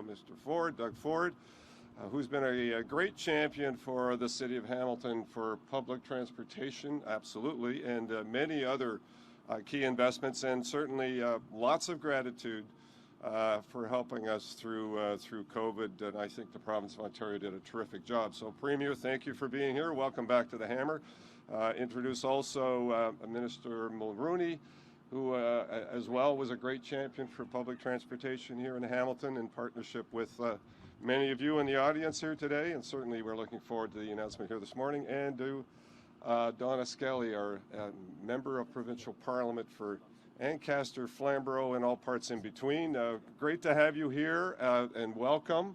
Mr. Ford, Doug Ford, who's been a great champion for the City of Hamilton for public transportation, absolutely, and many other key investments, and certainly lots of gratitude for helping us through COVID, and I think the province of Ontario did a terrific job. So, Premier, thank you for being here. Welcome back to the Hammer. Introduce also Minister Mulroney, who as well was a great champion for public transportation here in Hamilton in partnership with many of you in the audience here today, and certainly we're looking forward to the announcement here this morning, and to Donna Skelly, our Member of Provincial Parliament for Ancaster, Flamborough, and all parts in between. Great to have you here, and welcome.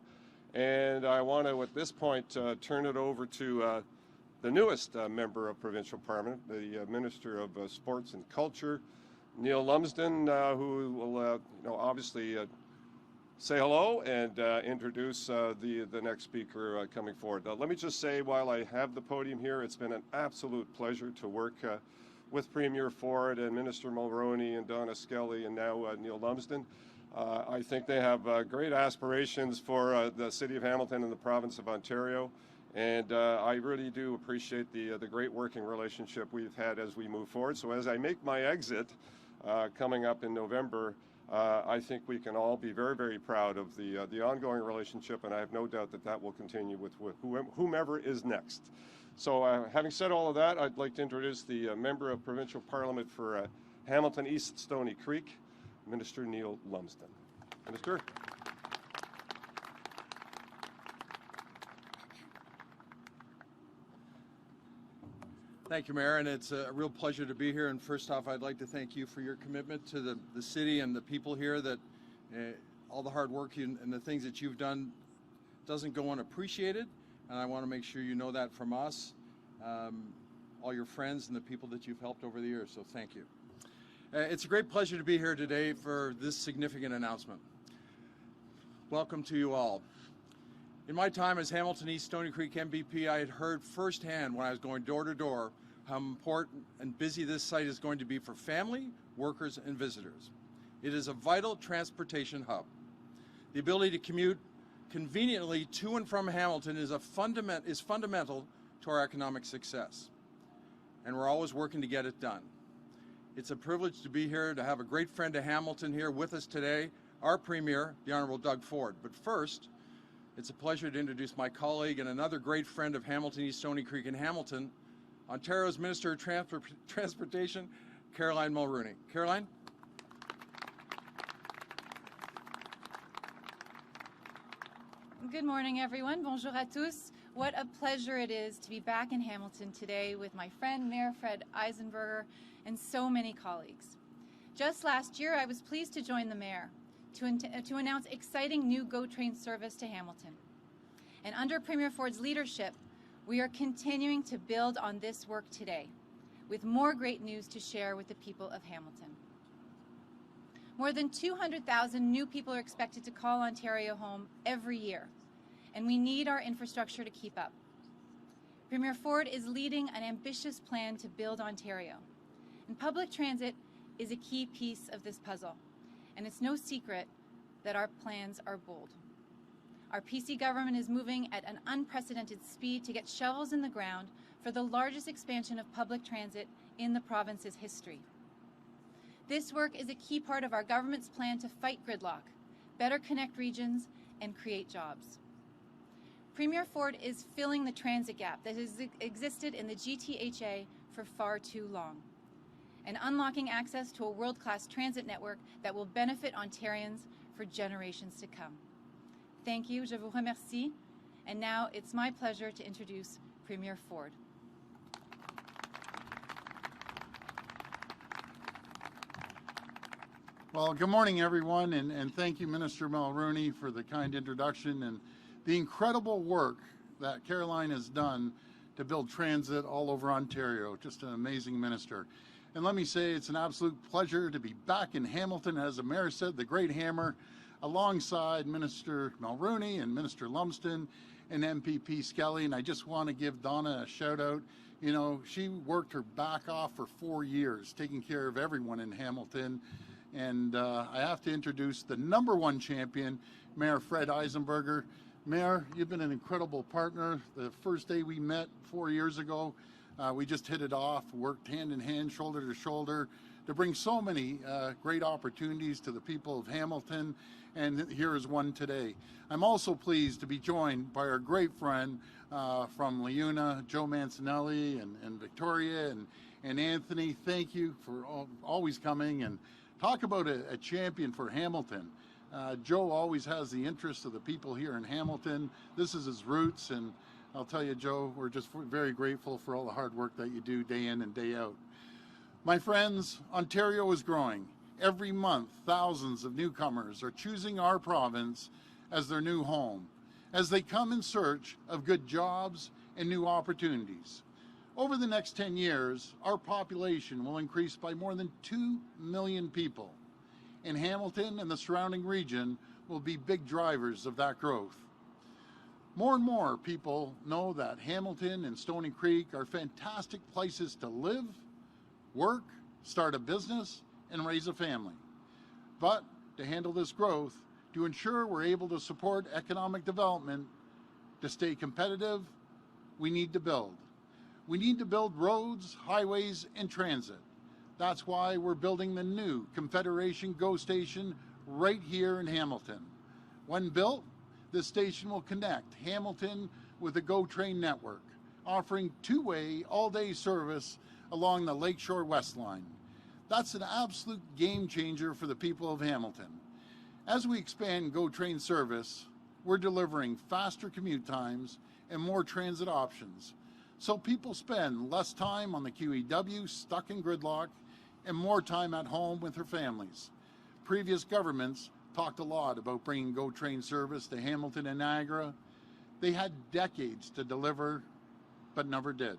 And I want to, at this point, turn it over to the newest Member of Provincial Parliament, the Minister of Sports and Culture, Neil Lumsden, who will obviously say hello and introduce the next speaker coming forward. Let me just say, while I have the podium here, it's been an absolute pleasure to work with Premier Ford and Minister Mulroney and Donna Skelly and now Neil Lumsden. I think they have great aspirations for the City of Hamilton and the province of Ontario, and I really do appreciate the great working relationship we've had as we move forward. So as I make my exit coming up in November, I think we can all be very, very proud of the ongoing relationship, and I have no doubt that that will continue with whomever is next. So having said all of that, I'd like to introduce the Member of Provincial Parliament for Hamilton East Stony Creek, Minister Neil Lumsden. Minister. Thank you, Mayor, and it's a real pleasure to be here. And first off, I'd like to thank you for your commitment to the city and the people here, that all the hard work and the things that you've done doesn't go unappreciated. And I want to make sure you know that from us, all your friends and the people that you've helped over the years. So thank you. It's a great pleasure to be here today for this significant announcement. Welcome to you all. In my time as Hamilton East Stony Creek MVP, I had heard firsthand when I was going door to door how important and busy this site is going to be for family, workers, and visitors. It is a vital transportation hub. The ability to commute conveniently to and from Hamilton is fundamental to our economic success, and we're always working to get it done. It's a privilege to be here, to have a great friend of Hamilton here with us today, our Premier, the Honourable Doug Ford. But first, it's a pleasure to introduce my colleague and another great friend of Hamilton East Stony Creek and Hamilton, Ontario's Minister of Transportation, Caroline Mulroney. Caroline? Good morning, everyone. Bonjour à tous. What a pleasure it is to be back in Hamilton today with my friend Mayor Fred Eisenberger and so many colleagues. Just last year, I was pleased to join the Mayor to announce exciting new GO Train service to Hamilton. And under Premier Ford's leadership, we are continuing to build on this work today with more great news to share with the people of Hamilton. More than 200,000 new people are expected to call Ontario home every year, and we need our infrastructure to keep up. Premier Ford is leading an ambitious plan to build Ontario, and public transit is a key piece of this puzzle, and it's no secret that our plans are bold. Our PC government is moving at an unprecedented speed to get shovels in the ground for the largest expansion of public transit in the province's history. This work is a key part of our government's plan to fight gridlock, better connect regions, and create jobs. Premier Ford is filling the transit gap that has existed in the GTHA for far too long, and unlocking access to a world-class transit network that will benefit Ontarians for generations to come. Thank you, je vous remercie, and now it's my pleasure to introduce Premier Ford. Well, good morning, everyone, and thank you, Minister Mulroney, for the kind introduction and the incredible work that Caroline has done to build transit all over Ontario. Just an amazing minister. And let me say, it's an absolute pleasure to be back in Hamilton, as the Mayor said, the Great Hammer, alongside Minister Mulroney and Minister Lumsden and MPP Skelly. And I just want to give Donna a shout out. You know, she worked her back off for 4 years, taking care of everyone in Hamilton. And I have to introduce the #1 champion, Mayor Fred Eisenberger. Mayor, you've been an incredible partner. The first day we met 4 years ago, we just hit it off, worked hand in hand, shoulder to shoulder, to bring so many great opportunities to the people of Hamilton, and here is one today. I'm also pleased to be joined by our great friend from Leuna, Joe Mancinelli, and Victoria, and Anthony. Thank you for always coming, and talk about a champion for Hamilton. Joe always has the interest of the people here in Hamilton. This is his roots, and I'll tell you, Joe, we're just very grateful for all the hard work that you do day in and day out. My friends, Ontario is growing. Every month, thousands of newcomers are choosing our province as their new home, as they come in search of good jobs and new opportunities. Over the next 10 years, our population will increase by more than 2 million people. And Hamilton and the surrounding region will be big drivers of that growth. More and more people know that Hamilton and Stoney Creek are fantastic places to live, work, start a business, and raise a family. But to handle this growth, to ensure we're able to support economic development, to stay competitive, we need to build. We need to build roads, highways, and transit. That's why we're building the new Confederation GO station right here in Hamilton. When built, this station will connect Hamilton with the GO train network, offering two-way, all-day service along the Lakeshore West Line. That's an absolute game changer for the people of Hamilton. As we expand GO train service, we're delivering faster commute times and more transit options, so people spend less time on the QEW stuck in gridlock and more time at home with their families. Previous governments talked a lot about bringing GO train service to Hamilton and Niagara. They had decades to deliver, but never did.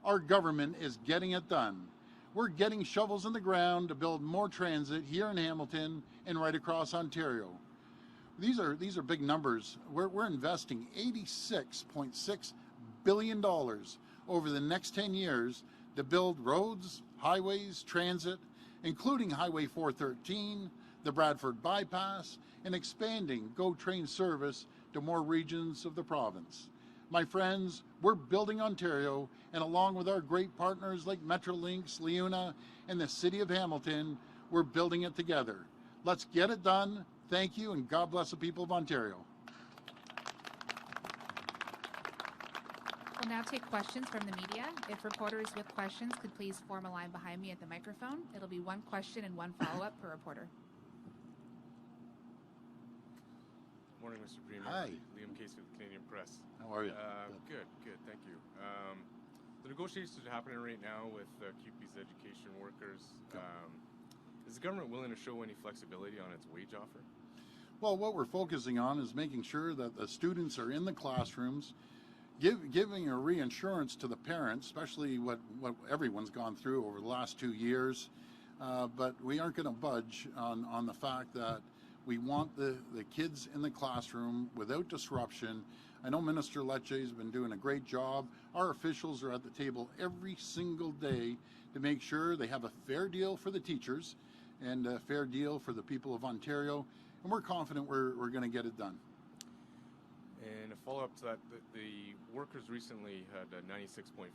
Our government is getting it done. We're getting shovels in the ground to build more transit here in Hamilton and right across Ontario. These are big numbers. We're investing $86.6 billion over the next 10 years to build roads, highways, transit, including Highway 413, the Bradford Bypass, and expanding GO train service to more regions of the province. My friends, we're building Ontario, and along with our great partners like Metrolinx, Leuna, and the City of Hamilton, we're building it together. Let's get it done. Thank you, and God bless the people of Ontario. We'll now take questions from the media. If reporters with questions could please form a line behind me at the microphone. It'll be one question and one follow-up per reporter. Morning, Mr. Premier. Hi. Liam Case with the Canadian Press. How are you? Good, thank you. The negotiations are happening right now with CUPE's education workers. Is the government willing to show any flexibility on its wage offer? Well, what we're focusing on is making sure that the students are in the classrooms, giving a reassurance to the parents, especially what everyone's gone through over the last 2 years. But we aren't going to budge on the fact that we want the kids in the classroom without disruption. I know Minister Lecce has been doing a great job. Our officials are at the table every single day to make sure they have a fair deal for the teachers and a fair deal for the people of Ontario. And we're confident we're going to get it done. And a follow-up to that, the workers recently had a 96.5%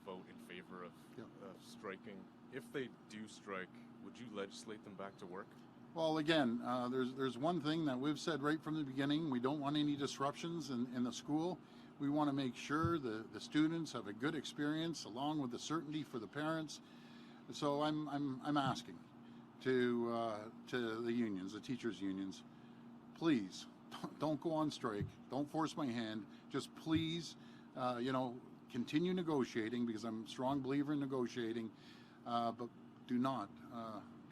vote in favor of striking. If they do strike, would you legislate them back to work? Well, again, there's one thing that we've said right from the beginning. We don't want any disruptions in the school. We want to make sure the students have a good experience along with the certainty for the parents. So I'm asking to the unions, the teachers unions, please don't go on strike. Don't force my hand. Just please, continue negotiating, because I'm a strong believer in negotiating. But do not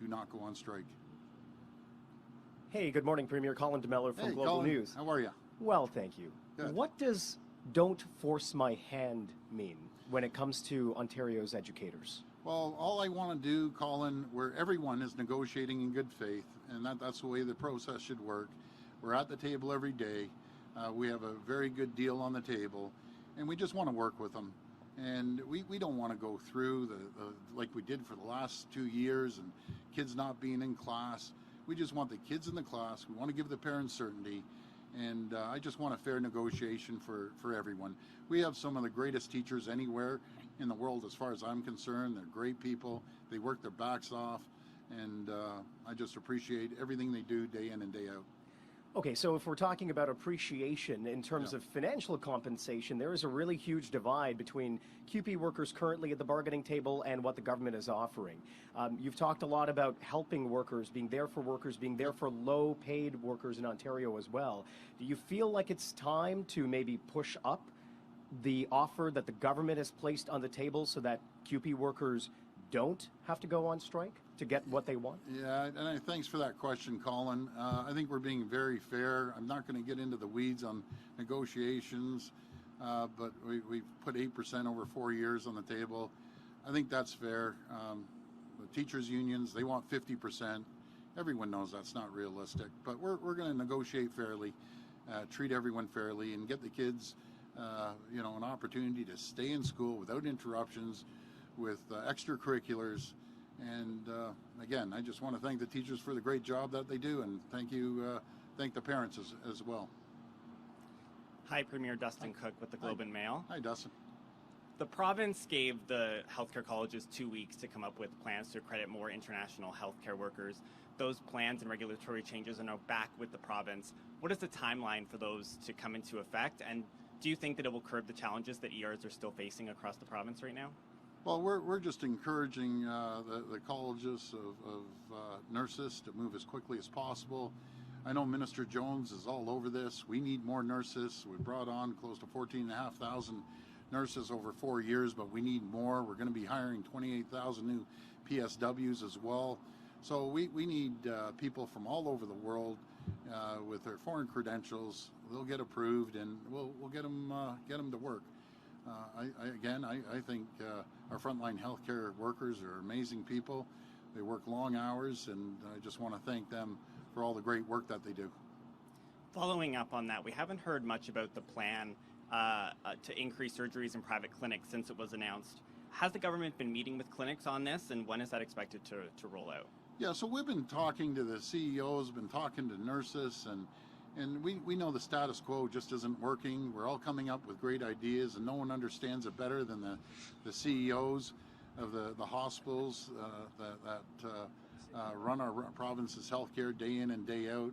go on strike. Hey, good morning, Premier. Colin DeMello from Hey, Global Colin, News. how are you? Well, thank you. Good. What does "don't force my hand" mean when it comes to Ontario's educators? Well, all I want to do, Colin, where everyone is negotiating in good faith, and that's the way the process should work. We're at the table every day. We have a very good deal on the table, and we just want to work with them. And we don't want to go through like we did for the last 2 years and kids not being in class. We just want the kids in the class. We want to give the parents certainty. And I just want a fair negotiation for everyone. We have some of the greatest teachers anywhere in the world as far as I'm concerned. They're great people. They work their backs off. And I just appreciate everything they do day in and day out. Okay, so if we're talking about appreciation in terms of financial compensation, there is a really huge divide between QP workers currently at the bargaining table and what the government is offering. You've talked a lot about helping workers, being there for low-paid workers in Ontario as well. Do you feel like it's time to maybe push up the offer that the government has placed on the table so that QP workers don't have to go on strike to get what they want? Yeah, and thanks for that question, Colin. I think we're being very fair. I'm not going to get into the weeds on negotiations, but we've put 8% over 4 years on the table. I think that's fair. The teachers' unions, they want 50%. Everyone knows that's not realistic, but we're going to negotiate fairly, treat everyone fairly, and get the kids, an opportunity to stay in school without interruptions, with extracurriculars. And again, I just want to thank the teachers for the great job that they do, and thank the parents as well. Hi, Premier Dustin Cook with the Globe and Mail. Hi, Dustin. The province gave the healthcare colleges 2 weeks to come up with plans to accredit more international healthcare workers. Those plans and regulatory changes are now back with the province. What is the timeline for those to come into effect, and do you think that it will curb the challenges that ERs are still facing across the province right now? Well, we're just encouraging the colleges of nurses to move as quickly as possible. I know Minister Jones is all over this. We need more nurses. We brought on close to 14,500 nurses over 4 years, but we need more. We're going to be hiring 28,000 new PSWs as well. So we need people from all over the world with their foreign credentials. They'll get approved, and we'll get them to work. I think our frontline healthcare workers are amazing people. They work long hours, and I just want to thank them for all the great work that they do. Following up on that, we haven't heard much about the plan to increase surgeries in private clinics since it was announced. Has the government been meeting with clinics on this, and when is that expected to roll out? Yeah, so we've been talking to the CEOs, been talking to nurses, and we know the status quo just isn't working. We're all coming up with great ideas, and no one understands it better than the CEOs of the hospitals that run our province's healthcare day in and day out.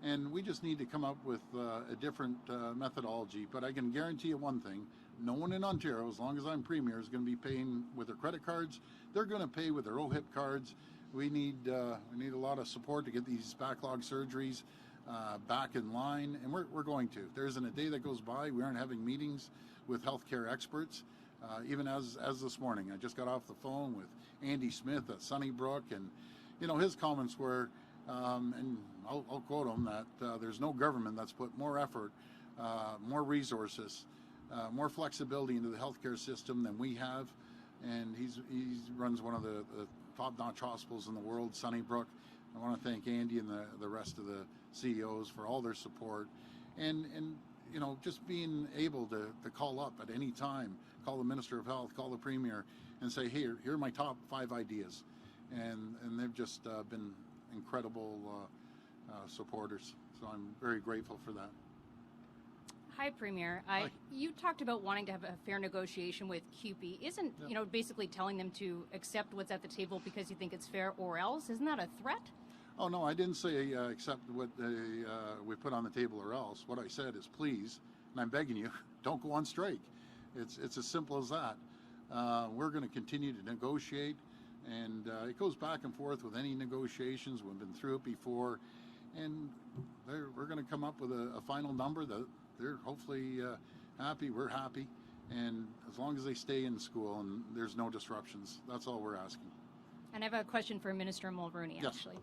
And we just need to come up with a different methodology. But I can guarantee you one thing: no one in Ontario, as long as I'm Premier, is going to be paying with their credit cards. They're going to pay with their OHIP cards. We need a lot of support to get these backlog surgeries back in line, and we're going to. There isn't a day that goes by we aren't having meetings with healthcare experts. Even as this morning, I just got off the phone with Andy Smith at Sunnybrook, and his comments were, and I'll quote him, that there's no government that's put more effort, more resources, more flexibility into the healthcare system than we have. And he runs one of the top-notch hospitals in the world, Sunnybrook. I want to thank Andy and the rest of the CEOs for all their support, and just being able to call up at any time, call the Minister of Health, call the Premier, and say, hey, here are my top 5 ideas, and they've just been incredible supporters. So I'm very grateful for that. Hi, Premier. Hi. You talked about wanting to have a fair negotiation with QP. Isn't, basically telling them to accept what's at the table because you think it's fair or else? Isn't that a threat? Oh, no, I didn't say accept what we put on the table or else. What I said is, please, and I'm begging you, don't go on strike. It's as simple as that. We're going to continue to negotiate, and it goes back and forth with any negotiations. We've been through it before, and we're going to come up with a final number that they're hopefully happy, we're happy, and as long as they stay in school and there's no disruptions, that's all we're asking. And I have a question for Minister Mulroney, Yes. actually.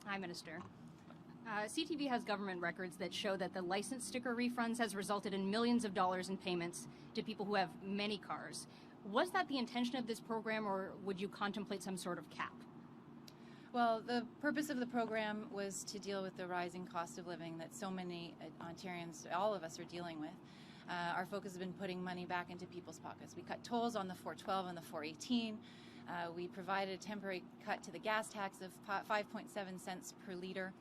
Hi, Minister. CTV has government records that show that the license sticker refunds has resulted in millions of dollars in payments to people who have many cars. Was that the intention of this program, or would you contemplate some sort of cap? Well, the purpose of the program was to deal with the rising cost of living that so many Ontarians, all of us, are dealing with. Our focus has been putting money back into people's pockets. We cut tolls on the 412 and the 418. We provided a temporary cut to the gas tax of 5.7 cents per litre.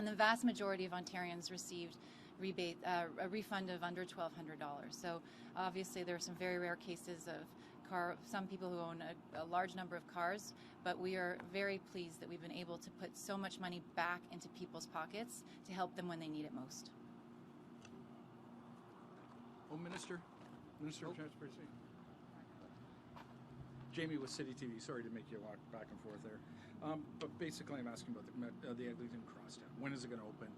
And the vast majority of Ontarians received a refund of under $1,200. So obviously there are some very rare cases of some people who own a large number of cars, but we are very pleased that we've been able to put so much money back into people's pockets to help them when they need it most. Oh, Minister of Transportation. Jamie with City TV. Sorry to make you walk back and forth there. But basically I'm asking about the Eglinton Crosstown. When is it going to open?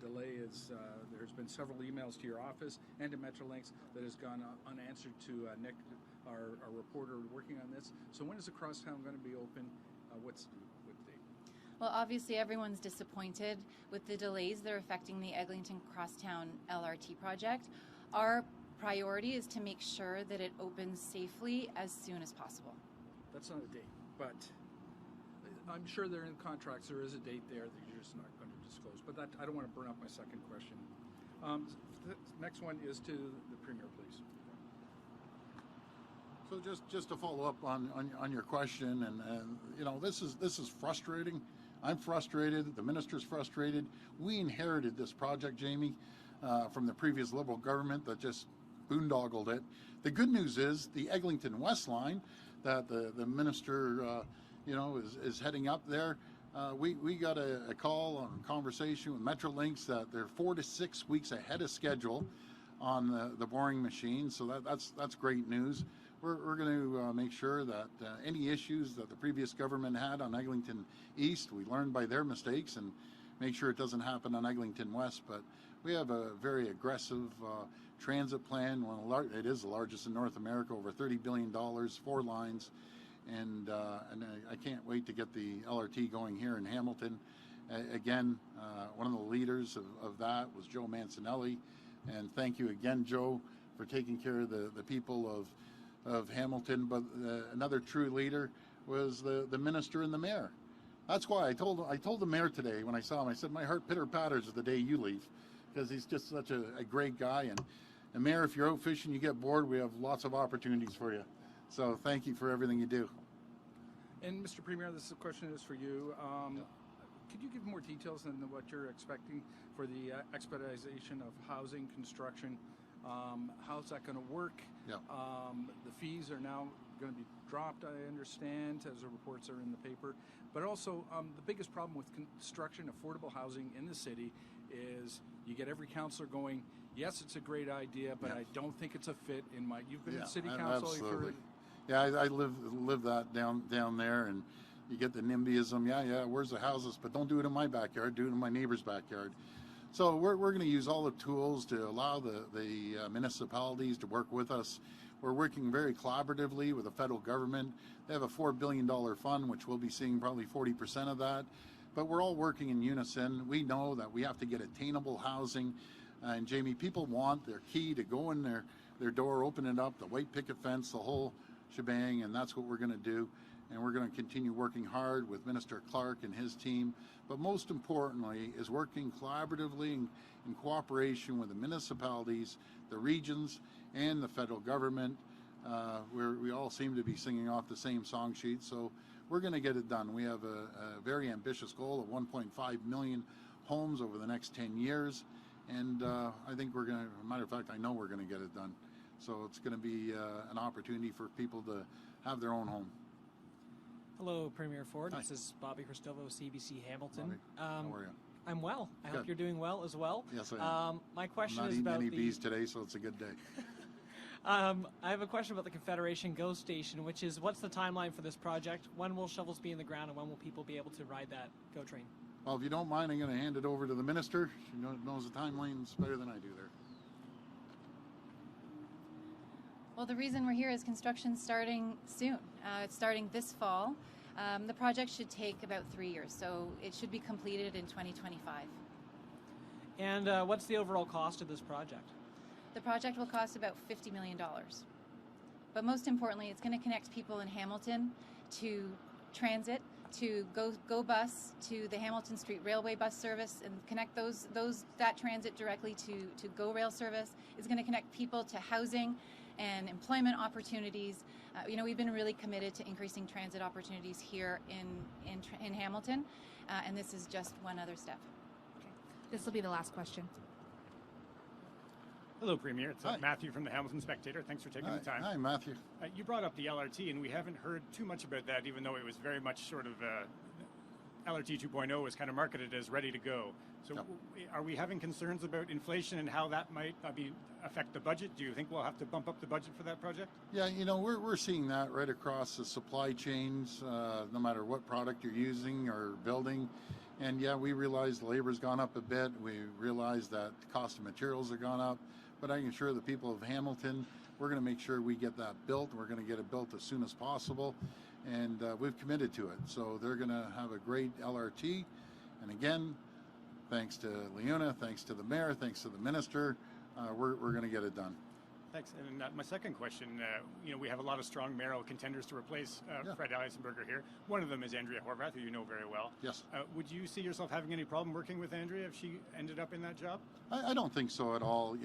The delay is, there's been several emails to your office and to Metrolinx that has gone unanswered to Nick, our reporter working on this. So when is the Crosstown going to be open? What's the date? Well, obviously everyone's disappointed with the delays that are affecting the Eglinton Crosstown LRT project. Our priority is to make sure that it opens safely as soon as possible. That's not a date, but I'm sure they're in contracts. There is a date there that you're just not going to disclose. But that, I don't want to burn up my second question. The next one is to the Premier, please. So just to follow up on your question, and you know, this is frustrating. I'm frustrated. The minister's frustrated. We inherited this project, Jamie, from the previous Liberal government that just boondoggled it. The good news is the Eglinton West line that the minister you know, is heading up there. We got a call on a conversation with Metrolinx that they're 4 to 6 weeks ahead of schedule on the boring machine. So that's great news. We're going to make sure that any issues that the previous government had on Eglinton East, we learned by their mistakes and make sure it doesn't happen on Eglinton West. But we have a very aggressive transit plan. It is the largest in North America, over $30 billion, 4 lines. And I can't wait to get the LRT going here in Hamilton. Again, one of the leaders of that was Joe Mancinelli. And thank you again, Joe, for taking care of the people of Hamilton. But another true leader was the minister and the mayor. That's why I told the mayor today when I saw him, I said, my heart pitter-patters the day you leave, because he's just such a great guy. And Mayor, if you're out fishing, you get bored, we have lots of opportunities for you. So thank you for everything you do. And Mr. Premier, this question is for you. Could you give more details on what you're expecting for the expedition of housing construction? How's that going to work? Yeah. The fees are now going to be dropped, I understand, as the reports are in the paper. But also, the biggest problem with construction, affordable housing in the city is you get every councillor going, yes, it's a great idea, but I don't think it's a fit in my... You've been in city council. Absolutely. Yeah, I live that down there, and you get the NIMBYism. Yeah, where's the houses? But don't do it in my backyard. Do it in my neighbor's backyard. So we're going to use all the tools to allow the municipalities to work with us. We're working very collaboratively with the federal government. They have a $4 billion fund, which we'll be seeing probably 40% of that. But we're all working in unison. We know that we have to get attainable housing. And Jamie, people want their key to go in their door, open it up, the white picket fence, the whole shebang, and that's what we're going to do. And we're going to continue working hard with Minister Clark and his team. But most importantly is working collaboratively in cooperation with the municipalities, the regions, and the federal government. We all seem to be singing off the same song sheet, so we're going to get it done. We have a very ambitious goal of 1.5 million homes over the next 10 years. And I think we're going to, as a matter of fact, I know we're going to get it done. So it's going to be an opportunity for people to have their own home. Hello, Premier Ford. Hi. This is Bobby Christovo, CBC Hamilton. Bobby, how are you? I'm well. I Good. hope you're doing well as well. Yes, I am. My question I'm not is eating about any the... bees today, so it's a good day. I have a question about the Confederation GO station, which is, what's the timeline for this project? When will shovels be in the ground, and when will people be able to ride that GO train? Well, if you don't mind, I'm going to hand it over to the minister. She knows the timelines better than I do there. Well, the reason we're here is construction starting soon. It's starting this fall. The project should take about 3 years, so it should be completed in 2025. And what's the overall cost of this project? The project will cost about $50 million. But most importantly, it's going to connect people in Hamilton to transit, to Go Bus to the Hamilton Street Railway bus service and connect that transit directly to Go Rail service. It's going to connect people to housing and employment opportunities. We've been really committed to increasing transit opportunities here in Hamilton, and this is just one other step. This will be the last question. Hello, Premier. It's Hi. Matthew from the Hamilton Spectator. Thanks for taking the time. Hi, Matthew. You brought up the LRT, and we haven't heard too much about that, even though it was very much sort of LRT 2.0 was kind of marketed as ready to go. So are we having concerns about inflation and how that might affect the budget? Do you think we'll have to bump up the budget for that project? Yeah, we're seeing that right across the supply chains, no matter what product you're using or building. And yeah, we realize the labor's gone up a bit. We realize that the cost of materials have gone up. But I can assure the people of Hamilton, we're going to make sure we get that built. We're going to get it built as soon as possible. And we've committed to it. So they're going to have a great LRT. And again, thanks to Leona, thanks to the mayor, thanks to the minister, we're going to get it done. Thanks. And my second question, we have a lot of strong mayoral contenders to replace Fred Eisenberger here. One of them is Andrea Horvath, who you know very well. Yes. Would you see yourself having any problem working with Andrea if she ended up in that job? I don't think so at all.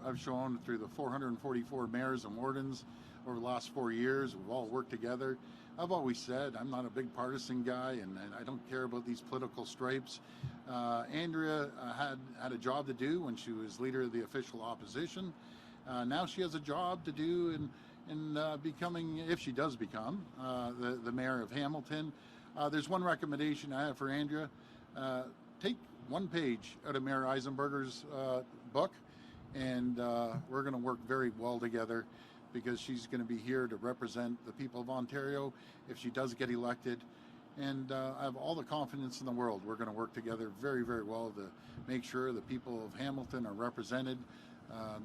I've shown through the 444 mayors and wardens over the last 4 years, we've all worked together. I've always said I'm not a big partisan guy, and I don't care about these political stripes. Andrea had a job to do when she was leader of the official opposition. Now she has a job to do in becoming, if she does become, the mayor of Hamilton. There's one recommendation I have for Andrea. Take one page out of Mayor Eisenberger's book, and we're going to work very well together, because she's going to be here to represent the people of Ontario if she does get elected. And I have all the confidence in the world. We're going to work together very, very well to make sure the people of Hamilton are represented,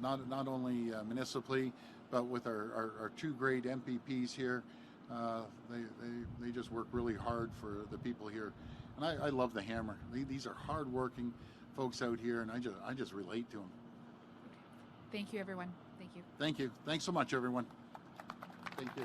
not only municipally, but with our two great MPPs here. They just work really hard for the people here. And I love the Hammer. These are hardworking folks out here, and I just relate to them. Thank you, everyone. Thank you. Thank you. Thanks so much, everyone. Thank you.